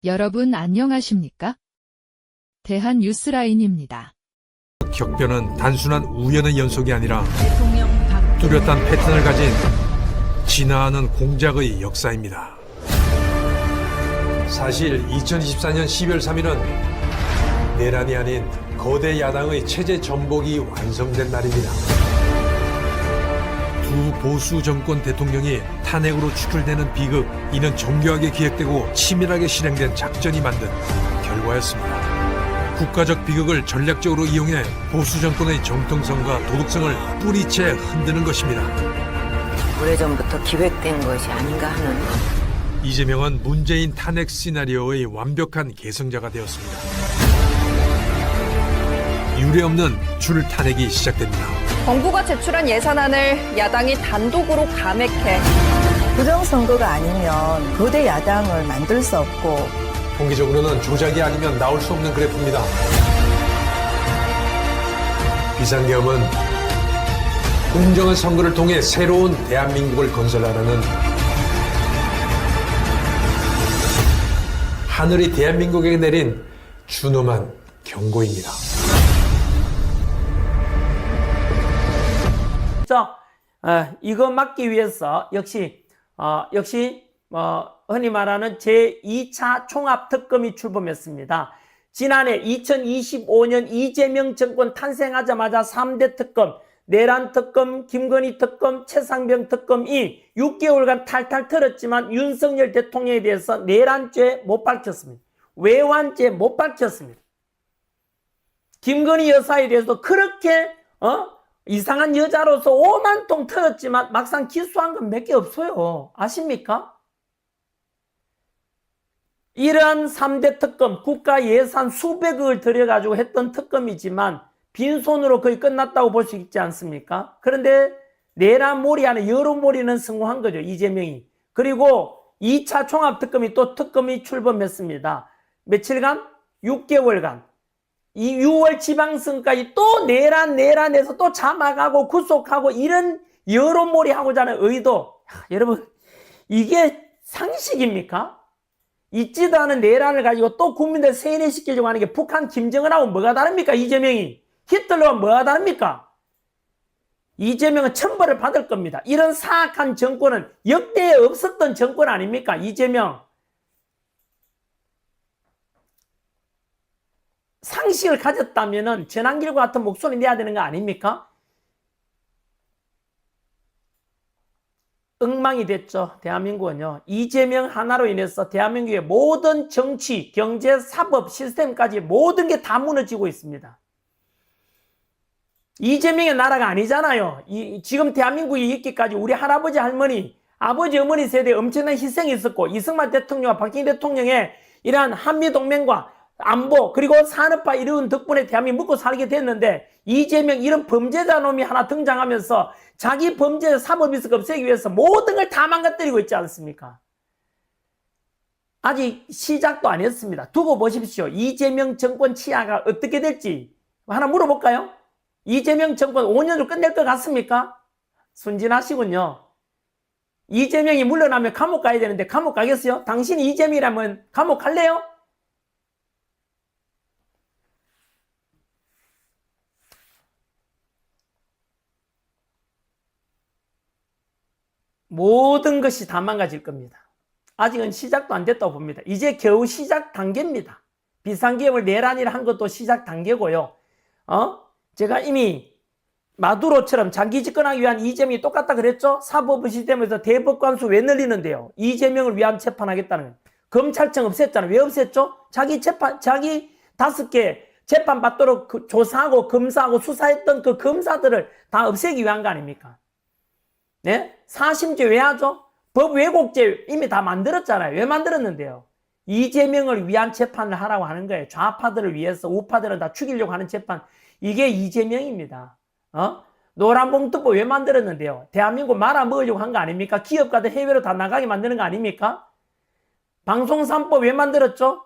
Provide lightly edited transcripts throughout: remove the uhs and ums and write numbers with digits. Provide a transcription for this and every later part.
여러분 안녕하십니까? 대한뉴스라인입니다. 격변은 단순한 우연의 연속이 아니라 대통령 뚜렷한 패턴을 가진 진화하는 공작의 역사입니다. 사실 2024년 12월 3일은 내란이 아닌 거대 야당의 체제 전복이 완성된 날입니다. 두 보수 정권 대통령이 탄핵으로 추출되는 비극, 이는 정교하게 기획되고 치밀하게 실행된 작전이 만든 결과였습니다. 국가적 비극을 전략적으로 이용해 보수 정권의 정통성과 도덕성을 뿌리채 흔드는 것입니다. 오래전부터 기획된 것이 아닌가 하는. 이재명은 문재인 탄핵 시나리오의 완벽한 계승자가 되었습니다. 유례없는 줄 탄핵이 시작됩니다. 정부가 제출한 예산안을 야당이 단독으로 감액해 부정선거가 아니면 거대 야당을 만들 수 없고 통계적으로는 조작이 아니면 나올 수 없는 그래프입니다. 비상계엄은 공정한 선거를 통해 새로운 대한민국을 건설하라는 하늘이 대한민국에게 내린 준엄한 경고입니다. 이거 막기 위해서 역시 흔히 말하는 제2차 총합특검이 출범했습니다. 지난해 2025년 이재명 정권 탄생하자마자 3대 특검, 내란 특검, 김건희 특검, 최상병 특검이 6개월간 탈탈 털었지만 윤석열 대통령에 대해서 내란죄 못 밝혔습니다. 외환죄 못 밝혔습니다. 김건희 여사에 대해서 그렇게 이상한 여자로서 5만 통 털었지만 막상 기소한 건 몇 개 없어요. 아십니까? 이러한 3대 특검, 국가 예산 수백억을 들여가지고 했던 특검이지만 빈손으로 거의 끝났다고 볼 수 있지 않습니까? 그런데 내란몰이 안에 여론몰이는 성공한 거죠. 이재명이. 그리고 2차 총합특검이 또 특검이 출범했습니다. 며칠간? 6개월간. 이 6월 지방선까지 또 내란해서 또 잡아가고 구속하고 이런 여론몰이 하고자 하는 의도. 여러분, 이게 상식입니까? 있지도 않은 내란을 가지고 또 국민들 세뇌시키려고 하는 게 북한 김정은하고 뭐가 다릅니까? 이재명이. 히틀러와 뭐가 다릅니까? 이재명은 천벌을 받을 겁니다. 이런 사악한 정권은 역대에 없었던 정권 아닙니까? 이재명. 상식을 가졌다면 전환길과 같은 목소리 내야 되는 거 아닙니까? 엉망이 됐죠. 대한민국은요. 이재명 하나로 인해서 대한민국의 모든 정치, 경제, 사법 시스템까지 모든 게 다 무너지고 있습니다. 이재명의 나라가 아니잖아요. 지금 대한민국이 있기까지 우리 할아버지, 할머니, 아버지, 어머니 세대에 엄청난 희생이 있었고 이승만 대통령과 박정희 대통령의 이러한 한미동맹과 안보 그리고 산업화 이룬 덕분에 대한민국 먹고 살게 됐는데 이재명 이런 범죄자 놈이 하나 등장하면서 자기 범죄 사법이익 없애기 위해서 모든 걸 다 망가뜨리고 있지 않습니까? 아직 시작도 안 했습니다. 두고 보십시오. 이재명 정권 치하가 어떻게 될지 하나 물어볼까요? 이재명 정권 5년으로 끝낼 것 같습니까? 순진하시군요. 이재명이 물러나면 감옥 가야 되는데 감옥 가겠어요? 당신이 이재명이라면 감옥 갈래요? 모든 것이 다 망가질 겁니다. 아직은 시작도 안 됐다고 봅니다. 이제 겨우 시작 단계입니다. 비상계엄을 내란이라 한 것도 시작 단계고요. 제가 이미 마두로처럼 장기 집권하기 위한 이재명이 똑같다 그랬죠? 사법부 시스템에서 대법관수 왜 늘리는데요? 이재명을 위한 재판하겠다는 거예요. 검찰청 없앴잖아요. 왜 없앴죠? 자기 5개 재판 받도록 조사하고 검사하고 수사했던 그 검사들을 다 없애기 위한 거 아닙니까? 네? 사심죄 왜 하죠? 법 왜곡죄 이미 다 만들었잖아요. 왜 만들었는데요? 이재명을 위한 재판을 하라고 하는 거예요. 좌파들을 위해서 우파들은 다 죽이려고 하는 재판. 이게 이재명입니다. 노란봉투법 왜 만들었는데요? 대한민국 말아먹으려고 한 거 아닙니까? 기업가들 해외로 다 나가게 만드는 거 아닙니까? 방송 3법 왜 만들었죠?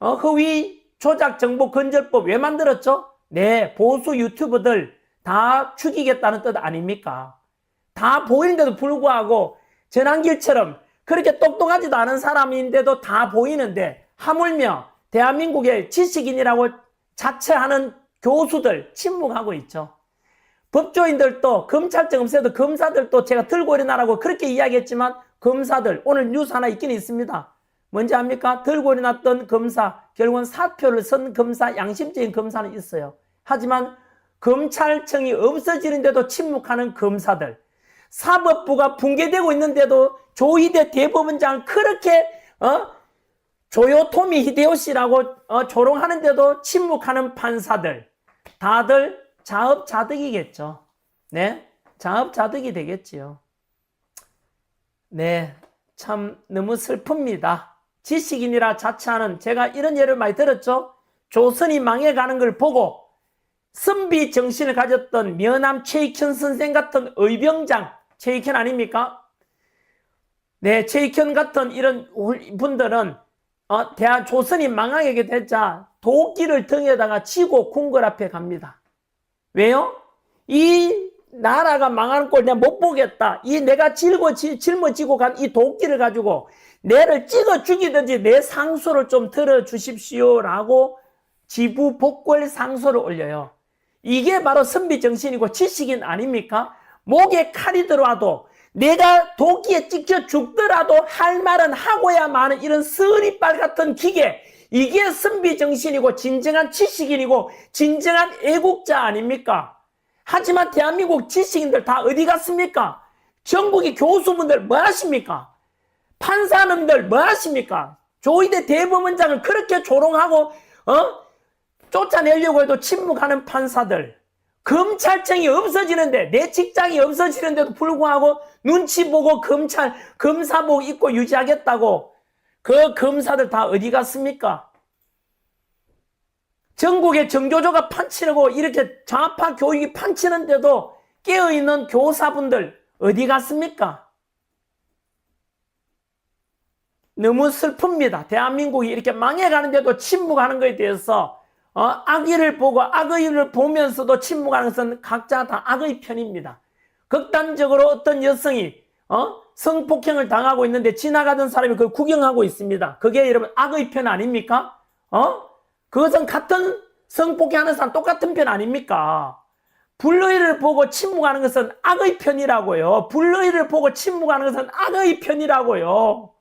허위 조작 정보 건절법 왜 만들었죠? 네, 보수 유튜버들 다 죽이겠다는 뜻 아닙니까? 다 보이는데도 불구하고 전환길처럼 그렇게 똑똑하지도 않은 사람인데도 다 보이는데 하물며 대한민국의 지식인이라고 자처하는 교수들 침묵하고 있죠. 법조인들도 검찰청 없애도 검사들도 제가 들고 일어나라고 그렇게 이야기했지만 검사들 오늘 뉴스 하나 있긴 있습니다. 뭔지 압니까? 들고 일어났던 검사 결국은 사표를 쓴 검사, 양심적인 검사는 있어요. 하지만 검찰청이 없어지는데도 침묵하는 검사들, 사법부가 붕괴되고 있는데도 조희대 대법원장을 그렇게 조요토미 히데요시라고 조롱하는데도 침묵하는 판사들, 다들 자업자득이겠죠. 네, 자업자득이 되겠지요. 네, 참 너무 슬픕니다. 지식인이라 자처하는, 제가 이런 예를 많이 들었죠. 조선이 망해가는 걸 보고 선비 정신을 가졌던 면함 최익현 선생 같은 의병장, 최익현 아닙니까? 네, 최익현 같은 이런 분들은 조선이 망하게 되자 도끼를 등에다가 쥐고 궁궐 앞에 갑니다. 왜요? 이 나라가 망하는 꼴 내가 못 보겠다. 이 내가 짊어지고 간 이 도끼를 가지고 내를 찍어 죽이든지 내 상소를 좀 들어주십시오 라고 지부복권 상소를 올려요. 이게 바로 선비정신이고 지식인 아닙니까? 목에 칼이 들어와도 내가 도끼에 찍혀 죽더라도 할 말은 하고야 마는 이런 서리빨 같은 기계, 이게 선비정신이고 진정한 지식인이고 진정한 애국자 아닙니까? 하지만 대한민국 지식인들 다 어디 갔습니까? 전국의 교수분들 뭐 하십니까? 판사님들 뭐 하십니까? 조희대 대법원장을 그렇게 조롱하고 쫓아내려고 해도 침묵하는 판사들, 검찰청이 없어지는데, 내 직장이 없어지는데도 불구하고 눈치 보고 검사복 입고 유지하겠다고 그 검사들 다 어디 갔습니까? 전국의 정교조가 판치고 이렇게 좌파 교육이 판치는데도 깨어있는 교사분들 어디 갔습니까? 너무 슬픕니다. 대한민국이 이렇게 망해가는데도 침묵하는 것에 대해서 악의를 보고 악의를 보면서도 침묵하는 것은 각자 다 악의 편입니다. 극단적으로 어떤 여성이 성폭행을 당하고 있는데 지나가던 사람이 그걸 구경하고 있습니다. 그게 여러분 악의 편 아닙니까? 그것은 같은 성폭행하는 사람 똑같은 편 아닙니까? 불의를 보고 침묵하는 것은 악의 편이라고요. 불의를 보고 침묵하는 것은 악의 편이라고요.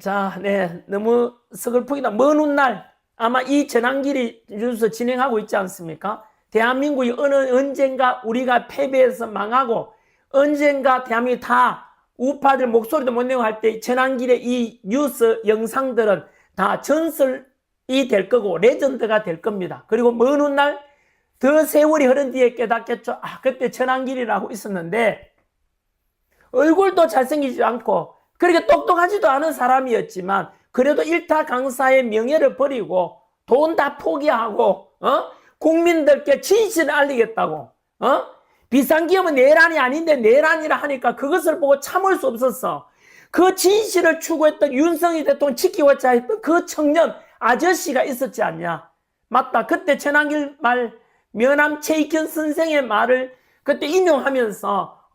자, 네, 너무 서글프기다. 먼 훗날 아마 이 전환길이 뉴스 진행하고 있지 않습니까? 대한민국이 언젠가 우리가 패배해서 망하고 언젠가 대한민국이 다 우파들 목소리도 못 내고 할 때 전환길의 이 뉴스 영상들은 다 전설이 될 거고 레전드가 될 겁니다. 그리고 먼 훗날 더 세월이 흐른 뒤에 깨닫겠죠. 그때 전환길이라고 있었는데 얼굴도 잘생기지 않고 그렇게 똑똑하지도 않은 사람이었지만 그래도 일타 강사의 명예를 버리고 돈 다 포기하고 국민들께 진실을 알리겠다고 비상기업은 내란이 아닌데 내란이라 하니까 그것을 보고 참을 수 없었어. 그 진실을 추구했던 윤석열 대통령 지키고자 했던 그 청년 아저씨가 있었지 않냐. 맞다. 그때 전환길 말 면함 최익현 선생의 말을 그때 인용하면서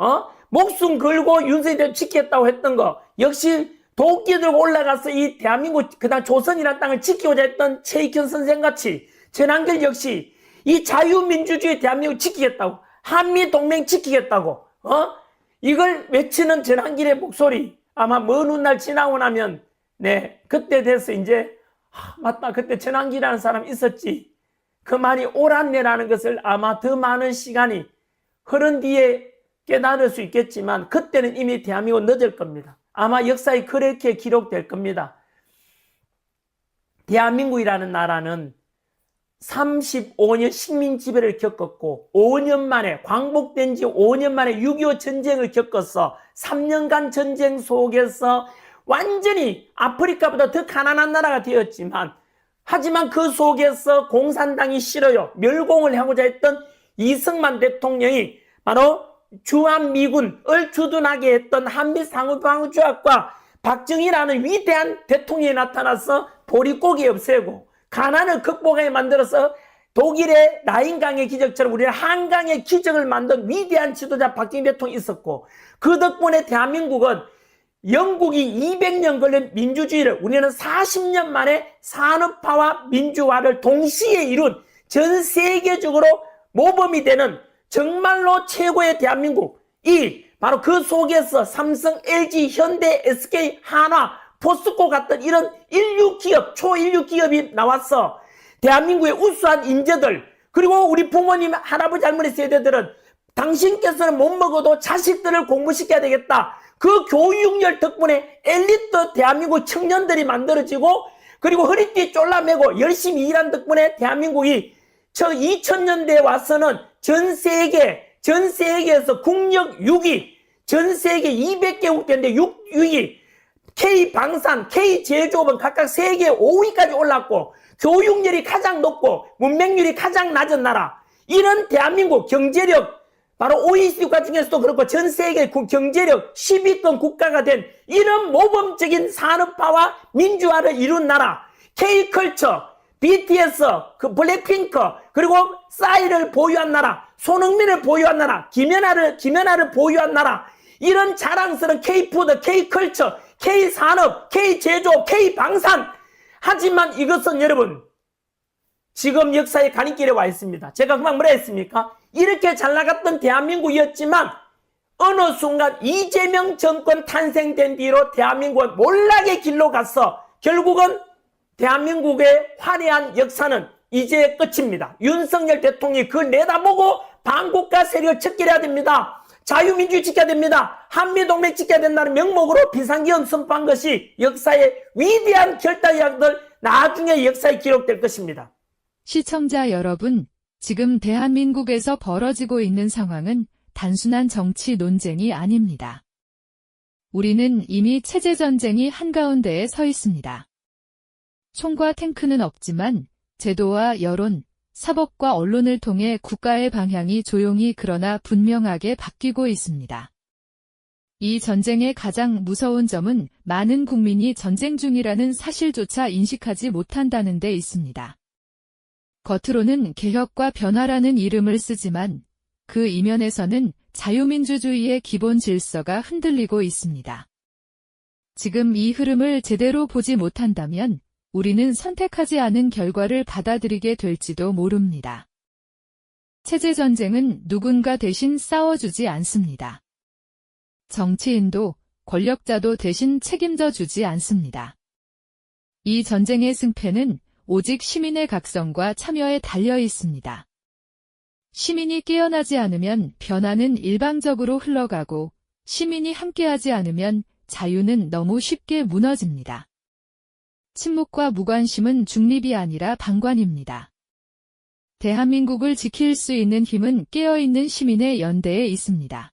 목숨 걸고 윤석열 대통령 지키겠다고 했던 거 역시 도끼 들고 올라가서 이 대한민국 그다음 조선이라는 땅을 지키고자 했던 최익현 선생같이 전환길 역시 이 자유민주주의 대한민국 지키겠다고 한미동맹 지키겠다고 이걸 외치는 전환길의 목소리 아마 먼 훗날 지나고 나면 네 그때 돼서 이제 맞다 그때 전환길이라는 사람 있었지 그 말이 옳았네라는 것을 아마 더 많은 시간이 흐른 뒤에 깨달을 수 있겠지만 그때는 이미 대한민국 늦을 겁니다. 아마 역사에 그렇게 기록될 겁니다. 대한민국이라는 나라는 35년 식민지배를 겪었고 5년 만에 광복된 지 5년 만에 6.25 전쟁을 겪었어. 3년간 전쟁 속에서 완전히 아프리카보다 더 가난한 나라가 되었지만 하지만 그 속에서 공산당이 싫어요. 멸공을 하고자 했던 이승만 대통령이 바로 주한미군을 주둔하게 했던 한미상호방위조약과 박정희라는 위대한 대통령이 나타나서 보릿고기 없애고 가난을 극복하게 만들어서 독일의 라인강의 기적처럼 우리는 한강의 기적을 만든 위대한 지도자 박정희 대통령이 있었고 그 덕분에 대한민국은 영국이 200년 걸린 민주주의를 우리는 40년 만에 산업화와 민주화를 동시에 이룬 전 세계적으로 모범이 되는 정말로 최고의 대한민국, 바로 그 속에서 삼성, LG, 현대, SK, 한화, 포스코 같은 이런 인류 기업, 초인류 기업이 나왔어. 대한민국의 우수한 인재들, 그리고 우리 부모님, 할아버지, 할머니 세대들은 당신께서는 못 먹어도 자식들을 공부시켜야 되겠다. 그 교육열 덕분에 엘리트 대한민국 청년들이 만들어지고, 그리고 허리띠 쫄라매고 열심히 일한 덕분에 대한민국이 2000년대에 와서는 전 세계에서 국력 6위, 전 세계 200개국 되는데 6위, K방산, K제조업은 각각 세계 5위까지 올랐고, 교육열이 가장 높고, 문맹률이 가장 낮은 나라. 이런 대한민국 경제력, 바로 OECD 국가 중에서도 그렇고 전 세계 경제력 10위권 국가가 된 이런 모범적인 산업화와 민주화를 이룬 나라. K컬처, BTS, 블랙핑크, 그리고 싸이를 보유한 나라, 손흥민을 보유한 나라, 김연아를 보유한 나라. 이런 자랑스러운 K푸드, K컬처, K산업, K제조업, K방산. 하지만 이것은 여러분, 지금 역사의 가림길에 와 있습니다. 제가 그만 뭐라 했습니까? 이렇게 잘 나갔던 대한민국이었지만 어느 순간 이재명 정권 탄생된 뒤로 대한민국은 몰락의 길로 갔어. 결국은 대한민국의 화려한 역사는 이제 끝입니다. 윤석열 대통령이 그걸 내다보고 반국가 세력을 척결해야 됩니다. 자유민주주의 지켜야 됩니다. 한미동맹 지켜야 된다는 명목으로 비상계엄 선포한 것이 역사의 위대한 결단이라들 나중에 역사에 기록될 것입니다. 시청자 여러분, 지금 대한민국에서 벌어지고 있는 상황은 단순한 정치 논쟁이 아닙니다. 우리는 이미 체제전쟁이 한가운데에 서 있습니다. 총과 탱크는 없지만 제도와 여론, 사법과 언론을 통해 국가의 방향이 조용히 그러나 분명하게 바뀌고 있습니다. 이 전쟁의 가장 무서운 점은 많은 국민이 전쟁 중이라는 사실조차 인식하지 못한다는 데 있습니다. 겉으로는 개혁과 변화라는 이름을 쓰지만 그 이면에서는 자유민주주의의 기본 질서가 흔들리고 있습니다. 지금 이 흐름을 제대로 보지 못한다면 우리는 선택하지 않은 결과를 받아들이게 될지도 모릅니다. 체제전쟁은 누군가 대신 싸워주지 않습니다. 정치인도 권력자도 대신 책임져 주지 않습니다. 이 전쟁의 승패는 오직 시민의 각성과 참여에 달려 있습니다. 시민이 깨어나지 않으면 변화는 일방적으로 흘러가고 시민이 함께하지 않으면 자유는 너무 쉽게 무너집니다. 침묵과 무관심은 중립이 아니라 방관입니다. 대한민국을 지킬 수 있는 힘은 깨어있는 시민의 연대에 있습니다.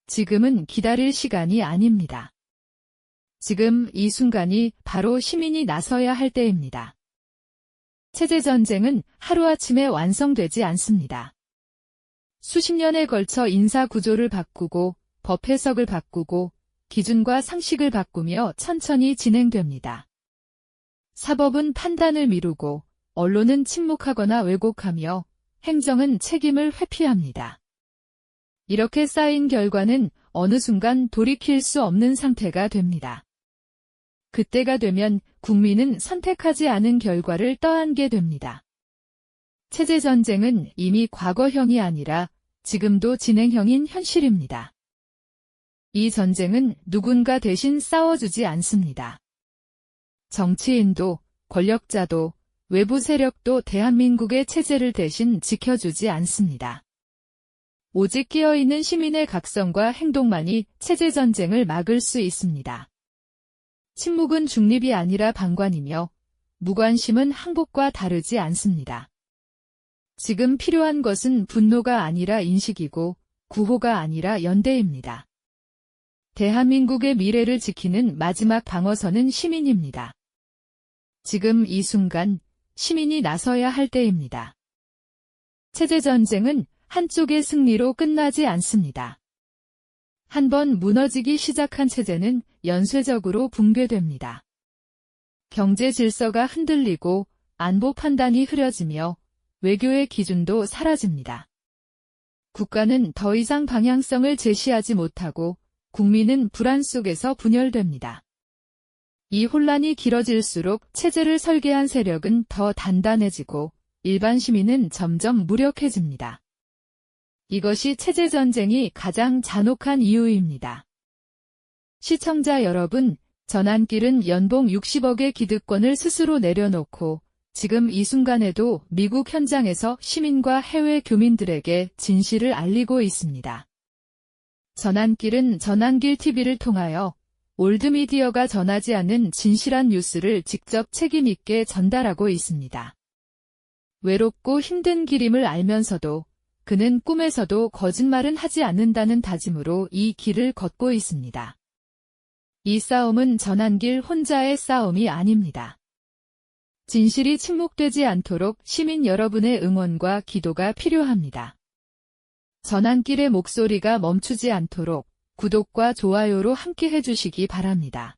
지금은 기다릴 시간이 아닙니다. 지금 이 순간이 바로 시민이 나서야 할 때입니다. 체제전쟁은 하루아침에 완성되지 않습니다. 수십 년에 걸쳐 인사구조를 바꾸고 법 해석을 바꾸고 기준과 상식을 바꾸며 천천히 진행됩니다. 사법은 판단을 미루고 언론은 침묵하거나 왜곡하며 행정은 책임을 회피합니다. 이렇게 쌓인 결과는 어느 순간 돌이킬 수 없는 상태가 됩니다. 그때가 되면 국민은 선택하지 않은 결과를 떠안게 됩니다. 체제전쟁은 이미 과거형이 아니라 지금도 진행형인 현실입니다. 이 전쟁은 누군가 대신 싸워주지 않습니다. 정치인도 권력자도 외부 세력도 대한민국의 체제를 대신 지켜주지 않습니다. 오직 깨어있는 시민의 각성과 행동만이 체제전쟁을 막을 수 있습니다. 침묵은 중립이 아니라 방관이며 무관심은 항복과 다르지 않습니다. 지금 필요한 것은 분노가 아니라 인식이고 구호가 아니라 연대입니다. 대한민국의 미래를 지키는 마지막 방어선은 시민입니다. 지금 이 순간 시민이 나서야 할 때입니다. 체제전쟁은 한쪽의 승리로 끝나지 않습니다. 한번 무너지기 시작한 체제는 연쇄적으로 붕괴됩니다. 경제 질서가 흔들리고 안보 판단이 흐려지며 외교의 기준도 사라집니다. 국가는 더 이상 방향성을 제시하지 못하고 국민은 불안 속에서 분열됩니다. 이 혼란이 길어질수록 체제를 설계한 세력은 더 단단해지고 일반 시민은 점점 무력해집니다. 이것이 체제 전쟁이 가장 잔혹한 이유입니다. 시청자 여러분, 전환길은 연봉 60억의 기득권을 스스로 내려놓고 지금 이 순간에도 미국 현장에서 시민과 해외 교민들에게 진실을 알리고 있습니다. 전환길은 전환길 TV를 통하여 올드미디어가 전하지 않은 진실한 뉴스를 직접 책임있게 전달하고 있습니다. 외롭고 힘든 길임을 알면서도 그는 꿈에서도 거짓말은 하지 않는다는 다짐으로 이 길을 걷고 있습니다. 이 싸움은 전환길 혼자의 싸움이 아닙니다. 진실이 침묵되지 않도록 시민 여러분의 응원과 기도가 필요합니다. 전환길의 목소리가 멈추지 않도록 구독과 좋아요로 함께 해주시기 바랍니다.